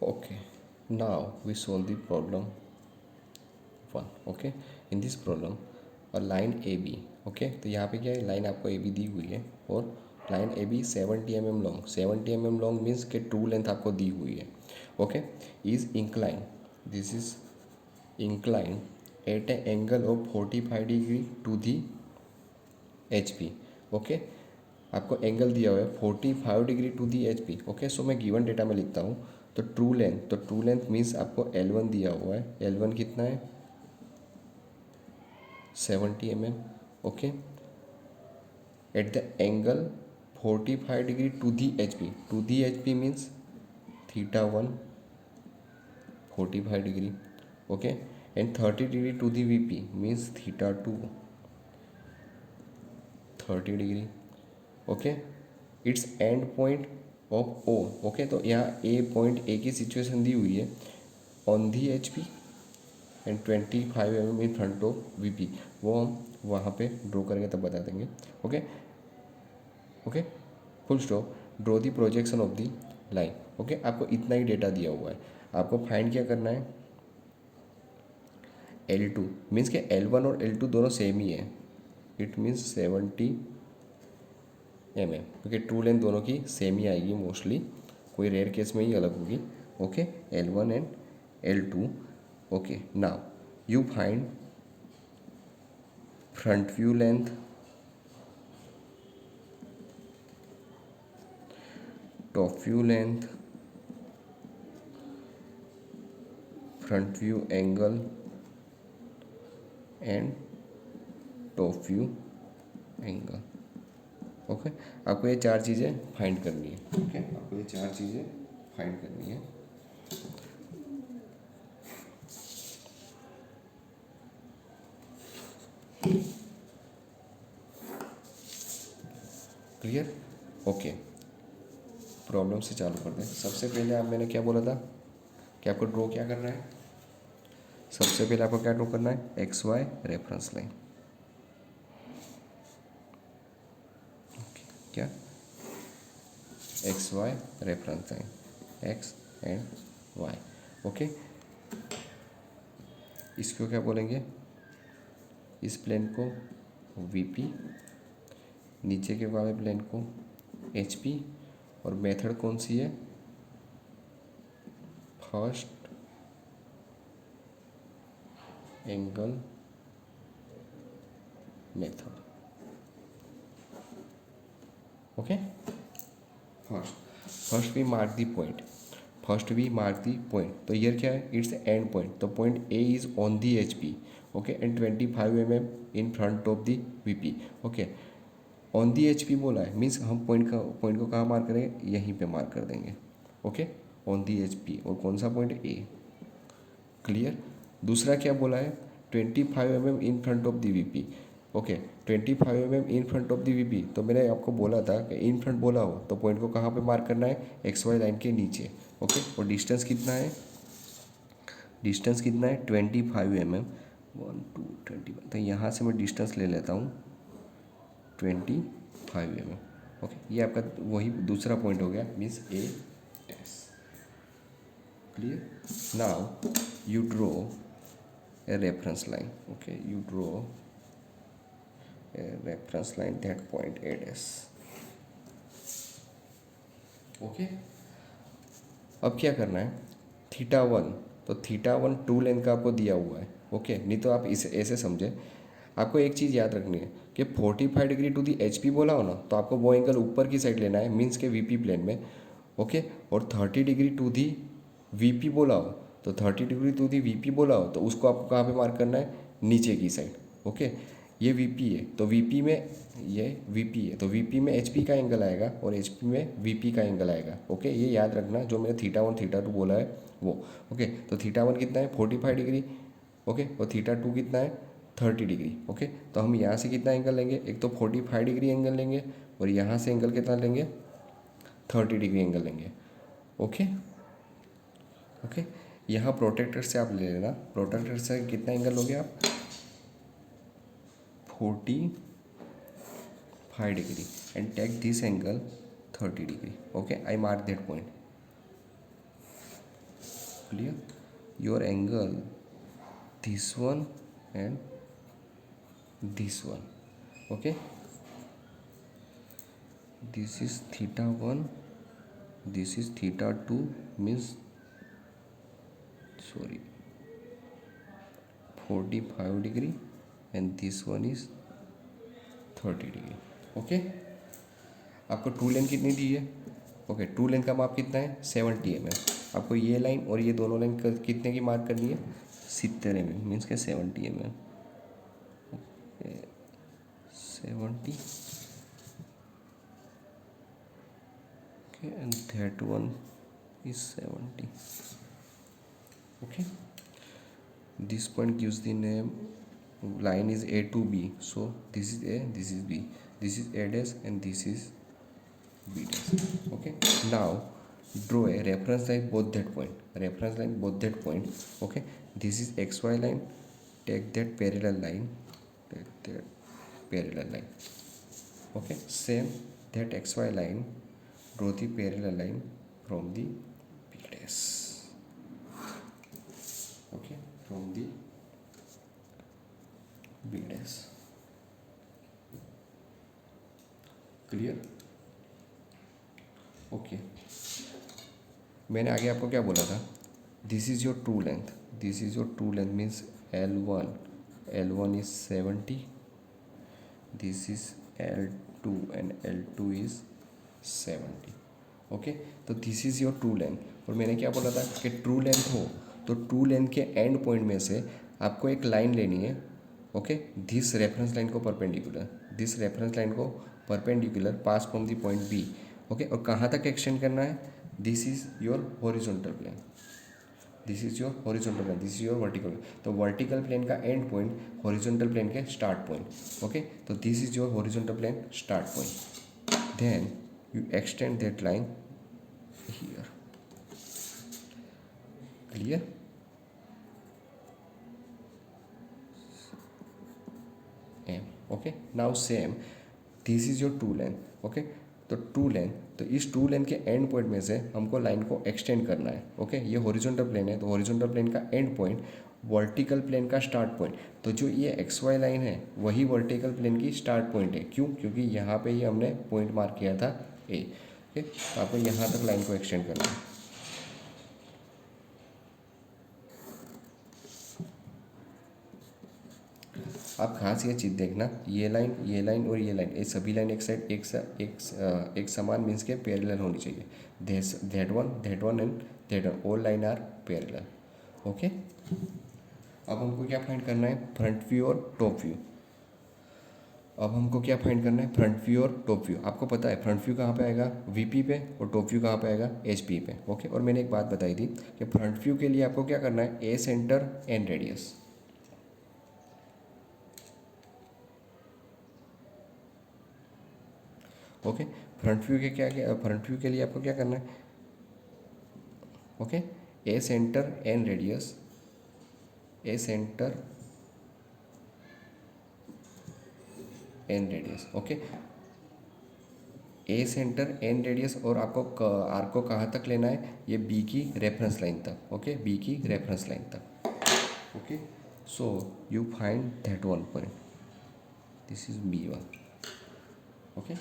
Okay, now we solve the problem 1. Okay, in this problem a line AB. Okay, तो यहाँ पे क्या है, लाइन आपको AB दी हुई है और line AB 70 mm long, 70 mm long means के ट्रू लेंथ आपको दी हुई है. Okay, is incline, this is incline at a angle of 45 degree to the H P. Okay, आपको एंगल दिया हुआ है 45 degree to the H P. Okay, so मैं गिवन डेटा में लिखता हूँ. तो ट्रू लेंथ मीन्स आपको L1 दिया हुआ है. L1 कितना है, 70 mm. Okay, at the angle 45 degree to the H P. To the H P means θ1 45 degree. Okay, and 30 degree to the V P means θ2 30 degree. Okay, it's end point of O. Okay, तो यहाँ ए point A की situation दी हुई है on the H P and 25 mm in front of V P. वो हम वहाँ पे draw करेंगे तब बता देंगे. Okay okay, full stop. Draw the projection of the line. Okay, आपको इतना ही डेटा दिया हुआ है. आपको फाइंड क्या करना है, L2 मीन्स के L1 और L2 दोनों सेम ही है. It means 70 mm. Okay, true length दोनों की सेम ही आएगी मोस्टली, कोई रेयर केस में ही अलग होगी. Okay, L1 and L2. Okay, now you find front view length, top view length, front view angle and top view angle. Okay, आपको ये चार चीज़ें फाइंड करनी है. ओके, आपको ये चार चीज़ें फाइंड करनी है. क्लियर. ओके, प्रॉब्लम से चालू करते हैं. सबसे पहले आप, मैंने क्या बोला था कि आपको ड्रॉ क्या करना है. सबसे पहले आपको क्या ड्रॉ करना है, एक्स वाई रेफरेंस लाइन. क्या, X Y reference line, X and Y. Okay, इसको क्या बोलेंगे, इस प्लेन को वी पी, नीचे के वाले प्लेन को एच पी. और मेथड कौन सी है, first angle method. Okay, first we mark the point, first we mark the point. तो ईयर क्या है, इट्स एंड पॉइंट. तो point A is on the H P. Okay, and 25 mm in front of the V P. Okay, on the H P बोला है means हम point को कहाँ mark करेंगे, यहीं पे मार्क कर देंगे. Okay, on the H P. और कौन सा पॉइंट, ए. क्लियर. दूसरा क्या बोला है, 25 mm in front of the V P. Okay, 25 mm in front of the V P. तो मैंने आपको बोला था कि इन फ्रंट बोला हो तो पॉइंट को कहाँ पे मार्क करना है, एक्स वाई लाइन के नीचे. ओके, और डिस्टेंस कितना है, डिस्टेंस कितना है 25 mm. 1 2 21. तो यहाँ से मैं डिस्टेंस ले लेता हूँ 25 mm. ओके, ये आपका वही दूसरा पॉइंट हो गया, means A dash. Clear. Now you draw a reference line. Okay, you draw a reference line that point A dash. Okay, अब क्या करना है, θ1. तो θ1 ट्रू लेंथ का आपको दिया हुआ है. ओके, नहीं तो आप इसे ऐसे समझे. आपको एक चीज़ याद रखनी है कि 45 degree to the H P बोला हो ना, तो आपको वो एंगल ऊपर की साइड लेना है, मीन्स के वी पी प्लेन में. ओके, और 30 degree to the V P बोला हो, तो 30 degree to the V P बोला हो तो उसको आपको कहाँ पे मार्क करना है, नीचे की साइड. ओके, ये वी पी है तो वी पी में, ये वी पी है तो वी पी में एच पी का एंगल आएगा और एच पी में वी पी का एंगल आएगा. ओके, ये याद रखना जो मैंने θ1 θ2 बोला है वो. ओके, तो θ1 कितना है 45 डिग्री. ओके, और θ2 कितना है 30 डिग्री. ओके, तो हम यहाँ से कितना एंगल लेंगे, एक तो 45 डिग्री एंगल लेंगे और यहाँ से एंगल कितना लेंगे, 30 डिग्री एंगल लेंगे. ओके ओके, यहाँ प्रोटेक्टर से आप ले लेना, प्रोटेक्टर से कितना एंगल लोगे आप, 45 degree and take this angle 30 degree. Okay, I mark that point. clear. Your angle, this one and this one, okay. This is theta 1, this is theta 2, means sorry 45 degree, and this one is 30 degree, okay. आपको true length कितनी दी है? Okay, true length का माप कितना है? 70 mm। आपको ये line और ये दोनों लाइन कितने की मार्क करनी है? 70 mm, मीन्स के 70 mm, 70, okay, and that one is 70, okay. This point gives the name, line is A to B, so this is A, this is B, this is A dash and this is B dash, okay. Now draw a reference line both that point, reference line both that point, okay. This is XY line, take that parallel line, okay. Same that XY line, draw the parallel line from the B dash, okay, from the B dash, clear, okay. मैंने आगे आपको क्या बोला था? This is your true length, this is your true length means L1 is 70, this is L2 and L2 is 70, okay. तो this is your true length, और मैंने क्या बोला था कि ट्रू लेंथ हो तो ट्रू लेंथ के एंड पॉइंट में से आपको एक लाइन लेनी है, ओके. दिस रेफरेंस लाइन को परपेंडिकुलर, दिस रेफरेंस लाइन को perpendicular pass from the point B, okay. और कहाँ तक एक्सटेंड करना है? This is your horizontal plane, this is your horizontal plane, this is your vertical plane. तो vertical plane का end point horizontal plane के start point, okay. तो this is your horizontal plane start point, then you extend that line here, clear. Okay, now same this is your true length, okay. तो true length, तो इस true length के end point में से हमको line को extend करना है, ओके. ये हॉरिजॉन्टल प्लेन है, तो हॉरिजॉन्टल प्लेन का एंड पॉइंट वर्टिकल प्लेन का स्टार्ट पॉइंट, तो जो ये एक्स वाई लाइन है वही वर्टिकल प्लेन की स्टार्ट पॉइंट है। क्यों? क्योंकि यहाँ पे ही हमने पॉइंट मार्क किया था ए, ओके. तो आपको यहाँ तक लाइन को एक्सटेंड करना है। आप खास ये चीज़ देखना, ये लाइन और ये लाइन, ये सभी लाइन एक साइड एक समान मीन्स के पैरेलल होनी चाहिए। That one and that one, all line are parallel, okay. अब हमको क्या फाइंड करना है? फ्रंट व्यू और टॉप व्यू। अब हमको क्या फाइंड करना है? फ्रंट व्यू और टॉप व्यू। आपको पता है फ्रंट व्यू कहाँ पे आएगा? वीपी पे, और टॉप व्यू कहाँ पे आएगा? एचपी पे, ओके. और मैंने एक बात बताई थी कि फ्रंट व्यू के लिए आपको क्या करना है? A center and radius, okay. Front view के फ्रंट व्यू के लिए आपको क्या करना है? Okay, A center and radius, A center and radius, okay. A center and radius, और आपको आर को कहाँ तक लेना है? ये बी की रेफरेंस लाइन तक, ओके. बी की रेफरेंस लाइन तक, okay. So you find that one point, this is B1, okay.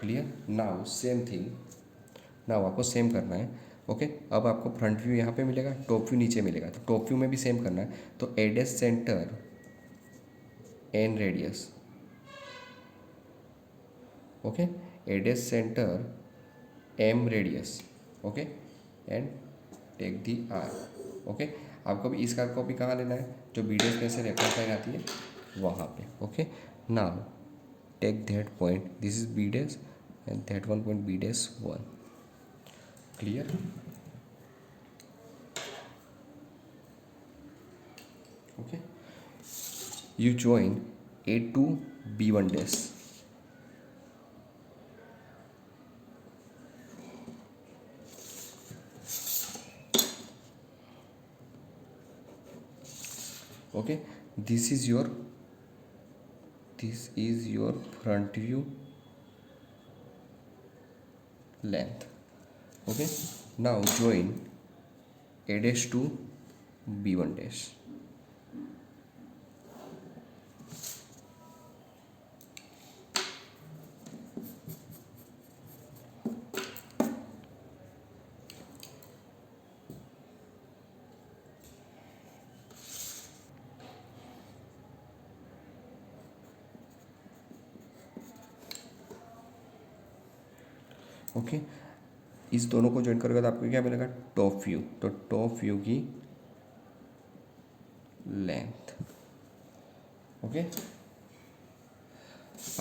Clear. Now same thing, now आपको सेम करना है, ओके. अब आपको फ्रंट व्यू यहाँ पे मिलेगा, टॉप व्यू नीचे मिलेगा, तो टॉप व्यू में भी सेम करना है। तो A as center and radius, okay. A as center and radius, okay, and take the R, okay. आपको भी इस कार को भी कहाँ लेना है? जो बी डेस में से रेफरेंस लाइन आती है वहाँ पे, okay. Now take that point, this is B डेस and that one point B dash 1, clear. Okay, you join A to B1 dash, okay. This is your front view length, okay. Now join A dash to B1 dash. Okay, इस दोनों को join करोगे तो आपको क्या मिलेगा, top view. तो top view की लेंथ। ओके,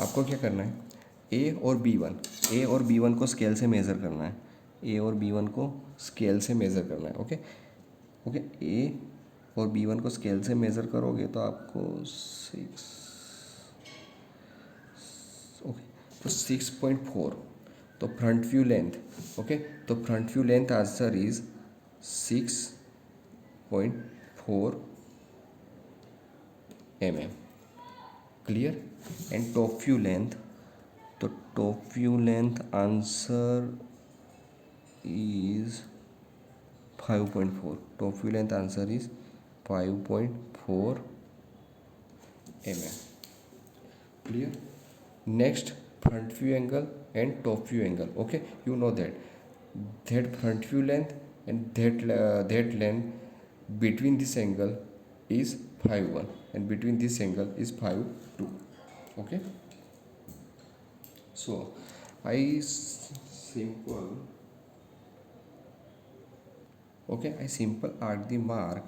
आपको क्या करना है, ए और बी वन को स्केल से मेज़र करना है। ए और बी वन को स्केल से मेज़र करना है। ओके ओके, ए और बी वन को स्केल से मेज़र करोगे तो आपको 6, ओके, तो 6.4। तो फ्रंट व्यू लेंथ, ओके, तो front view length answer is 6.4 mm। Clear. And top view length, तो top view length answer is 5.4। Top view length answer is 5.4 mm। clear। next, front view angle and top view angle. Okay, you know that front view length and that length between this angle is 5.1 and between this angle is 5.2. Okay, so I simple, okay, I simple arc the mark.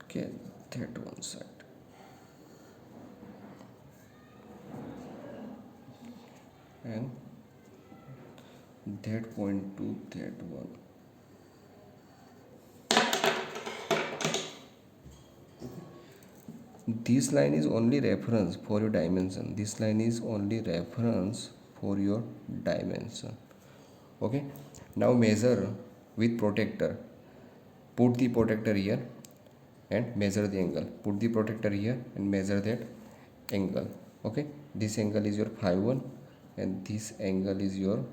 Okay, that one side and that point to that one. This line is only reference for your dimension. This line is only reference for your dimension. Okay, now measure with protractor. Put the protractor here and measure the angle. Put the protractor here and measure that angle. Okay, this angle is your 5.1 and this angle is your,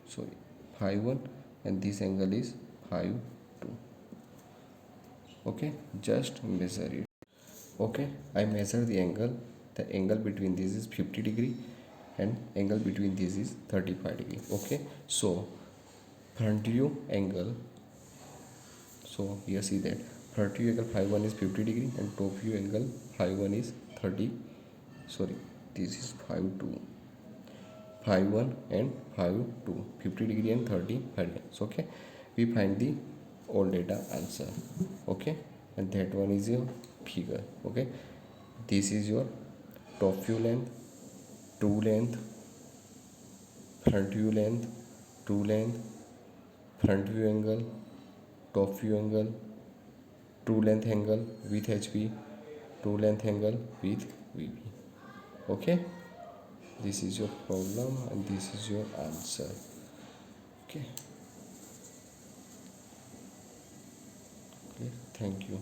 sorry, 5.1 and this angle is 5.2. Okay, just measure it. Okay, I measure the angle between this is 50 degree and angle between this is 35 degree. Okay, so front view angle, so here see that front view angle 5.1 is 50 degree and top view angle 5.1 is 30, sorry, this is 5.2, 5.1 and 5.2, 50 degree and 35 degree. So okay, we find the all data answer. Okay, and that one is your figure. Okay, this is your top view length, 2 length, front view length, 2 length, front view angle, top view angle, 2 length angle with HP, 2 length angle with VP. Okay, this is your problem and this is your answer. Okay, thank you.